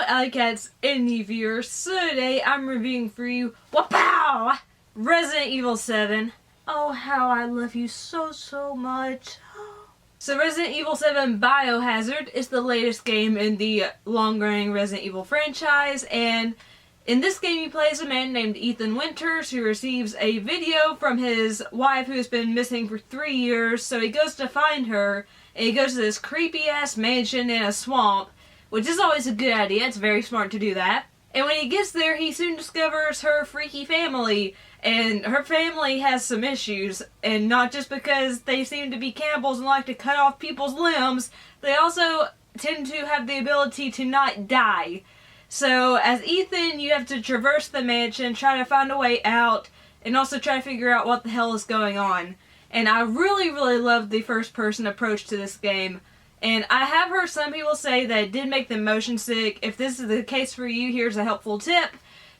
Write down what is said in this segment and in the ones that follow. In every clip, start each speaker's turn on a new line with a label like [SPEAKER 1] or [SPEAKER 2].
[SPEAKER 1] Alycat's indie viewers. So today I'm reviewing for you Wapow! Resident Evil 7. Oh, how I love you so much. So Resident Evil 7 Biohazard is the latest game in the long-running Resident Evil franchise, and in this game you play as a man named Ethan Winters who receives a video from his wife who has been missing for 3 years, so he goes to find her, and he goes to this creepy-ass mansion in a swamp, which is always a good idea. It's very smart to do that. And when he gets there, he soon discovers her freaky family, and her family has some issues, and not just because they seem to be cannibals and like to cut off people's limbs, they also tend to have the ability to not die. So as Ethan, you have to traverse the mansion, try to find a way out, and also try to figure out what the hell is going on. And I really love the first-person approach to this game. And I have heard some people say that it did make them motion sick. If this is the case for you, here's a helpful tip.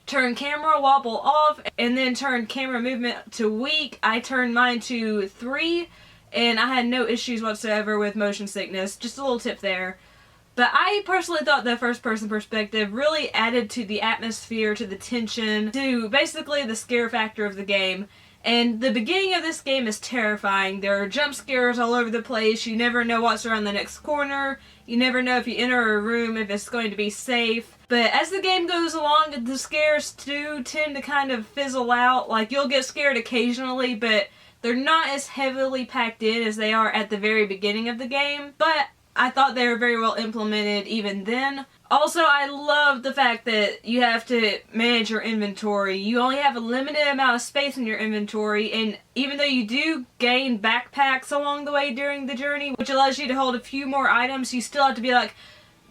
[SPEAKER 1] Turn camera wobble off, and then turn camera movement to weak. I turned mine to 3, and I had no issues whatsoever with motion sickness. Just a little tip there. But I personally thought the first-person perspective really added to the atmosphere, to the tension, to basically the scare factor of the game. And the beginning of this game is terrifying. There are jump scares all over the place. You never know what's around the next corner. You never know if you enter a room if it's going to be safe. But as the game goes along, the scares do tend to kind of fizzle out. Like, you'll get scared occasionally, but they're not as heavily packed in as they are at the very beginning of the game. But I thought they were very well implemented even then. Also, I love the fact that you have to manage your inventory. You only have a limited amount of space in your inventory, and even though you do gain backpacks along the way during the journey, which allows you to hold a few more items, you still have to be like,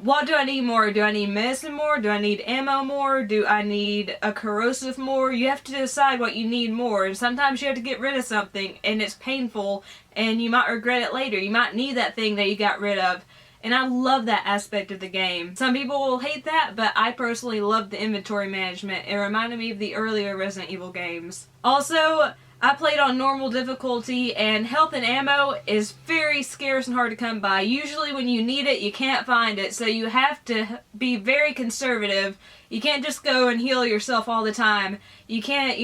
[SPEAKER 1] what do I need more? Do I need medicine more? Do I need ammo more? Do I need a corrosive more? You have to decide what you need more, and sometimes you have to get rid of something, and it's painful, and you might regret it later. You might need that thing that you got rid of. And I love that aspect of the game. Some people will hate that, but I personally love the inventory management. It reminded me of the earlier Resident Evil games. Also, I played on normal difficulty, and health and ammo is very scarce and hard to come by. Usually when you need it, you can't find it, so you have to be very conservative. You can't just go and heal yourself all the time. You can't,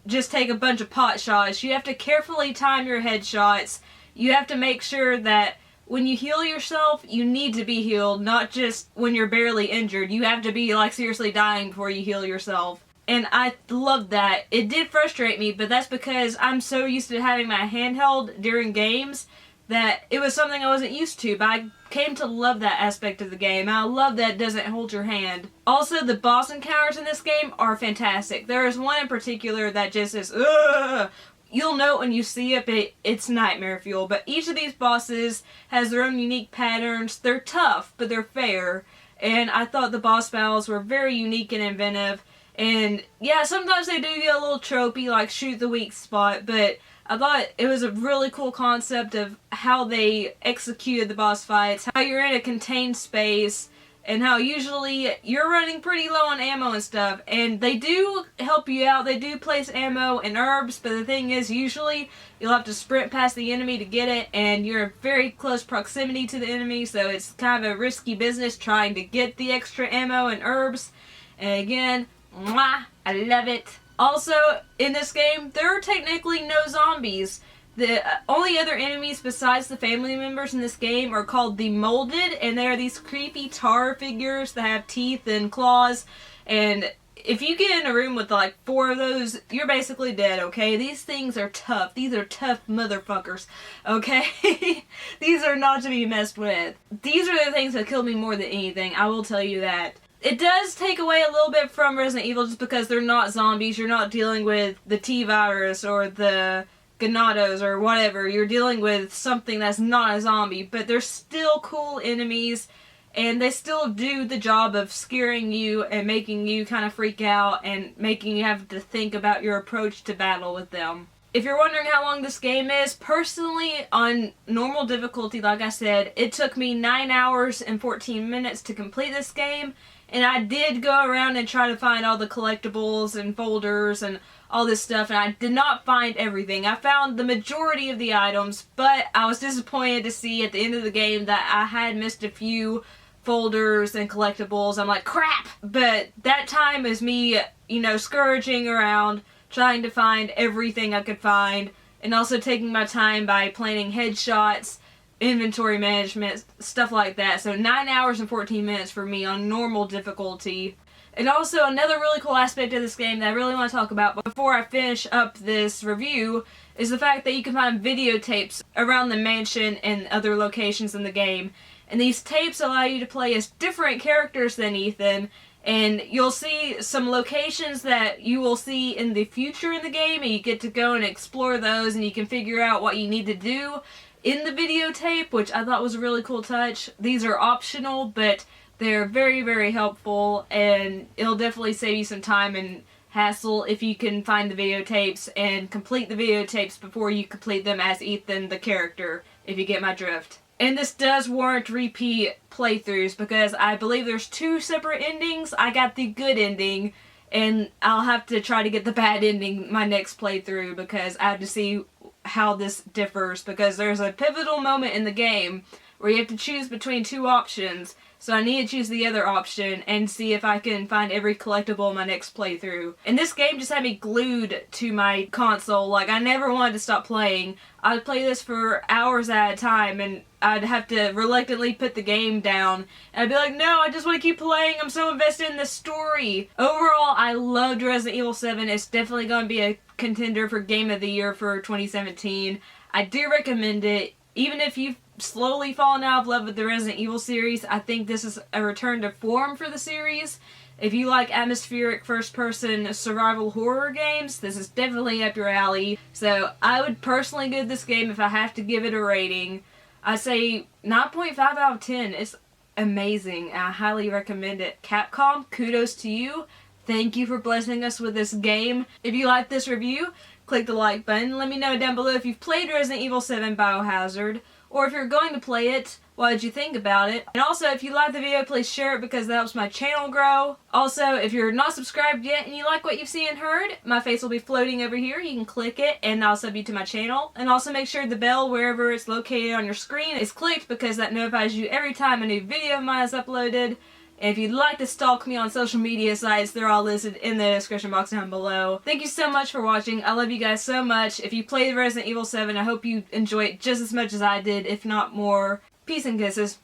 [SPEAKER 1] just take a bunch of pot shots. You have to carefully time your headshots. You have to make sure that when you heal yourself, you need to be healed, not just when you're barely injured. You have to be, seriously dying before you heal yourself. And I love that. It did frustrate me, but that's because I'm so used to having my handheld during games that it was something I wasn't used to, but I came to love that aspect of the game. I love that it doesn't hold your hand. Also, the boss encounters in this game are fantastic. There is one in particular that just is, ugh! You'll know when you see it, but it's nightmare fuel. But each of these bosses has their own unique patterns. They're tough, but they're fair. And I thought the boss battles were very unique and inventive. And yeah, sometimes they do get a little tropey, like shoot the weak spot, but I thought it was a really cool concept of how they executed the boss fights, how you're in a contained space, and how usually you're running pretty low on ammo and stuff. And they do help you out. They do place ammo and herbs, but the thing is, usually you'll have to sprint past the enemy to get it, and you're in very close proximity to the enemy, so it's kind of a risky business trying to get the extra ammo and herbs. And again, mwah, I love it. Also, in this game, there are technically no zombies. The only other enemies besides the family members in this game are called the Molded, and they are these creepy tar figures that have teeth and claws, and if you get in a room with 4 of those, you're basically dead, okay? These things are tough. These are tough motherfuckers, okay? These are not to be messed with. These are the things that killed me more than anything, I will tell you that. It does take away a little bit from Resident Evil just because they're not zombies. You're not dealing with the T-virus or the Ganados or whatever. You're dealing with something that's not a zombie, but they're still cool enemies, and they still do the job of scaring you and making you kind of freak out and making you have to think about your approach to battle with them. If you're wondering how long this game is, personally, on normal difficulty, like I said, it took me 9 hours and 14 minutes to complete this game, and I did go around and try to find all the collectibles and folders and all this stuff, and I did not find everything. I found the majority of the items, but I was disappointed to see at the end of the game that I had missed a few folders and collectibles. I'm like, crap! But that time is me, you know, scourging around, trying to find everything I could find, and also taking my time by planning headshots, inventory management, stuff like that. So 9 hours and 14 minutes for me on normal difficulty. And also another really cool aspect of this game that I really want to talk about before I finish up this review is the fact that you can find videotapes around the mansion and other locations in the game. And these tapes allow you to play as different characters than Ethan, and you'll see some locations that you will see in the future in the game, and you get to go and explore those, and you can figure out what you need to do in the videotape, which I thought was a really cool touch. These are optional, but they're very, very helpful, and it'll definitely save you some time and hassle if you can find the videotapes and complete the videotapes before you complete them as Ethan the character, if you get my drift. And this does warrant repeat playthroughs because I believe there's 2 separate endings. I got the good ending, and I'll have to try to get the bad ending my next playthrough because I have to see how this differs, because there's a pivotal moment in the game where you have to choose between 2 options. So I need to choose the other option and see if I can find every collectible in my next playthrough. And this game just had me glued to my console. Like, I never wanted to stop playing. I'd play this for hours at a time, and I'd have to reluctantly put the game down. And I'd be like, no, I just want to keep playing. I'm so invested in the story. Overall, I loved Resident Evil 7. It's definitely going to be a contender for Game of the Year for 2017. I do recommend it. Even if you've slowly fallen out of love with the Resident Evil series, I think this is a return to form for the series. If you like atmospheric first-person survival horror games, this is definitely up your alley. So I would personally give this game, if I have to give it a rating, I say 9.5 out of 10. It's amazing. I highly recommend it. Capcom, kudos to you. Thank you for blessing us with this game. If you like this review, click the like button. Let me know down below if you've played Resident Evil 7 Biohazard, or if you're going to play it, what did you think about it? And also, if you like the video, please share it because that helps my channel grow. Also, if you're not subscribed yet and you like what you've seen and heard, my face will be floating over here. You can click it and I'll sub you to my channel. And also make sure the bell, wherever it's located on your screen, is clicked because that notifies you every time a new video of mine is uploaded. And if you'd like to stalk me on social media sites, they're all listed in the description box down below. Thank you so much for watching. I love you guys so much. If you played Resident Evil 7, I hope you enjoy it just as much as I did, if not more. Peace and kisses.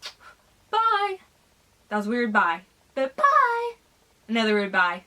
[SPEAKER 1] Bye! That was weird bye. But bye! Another weird bye.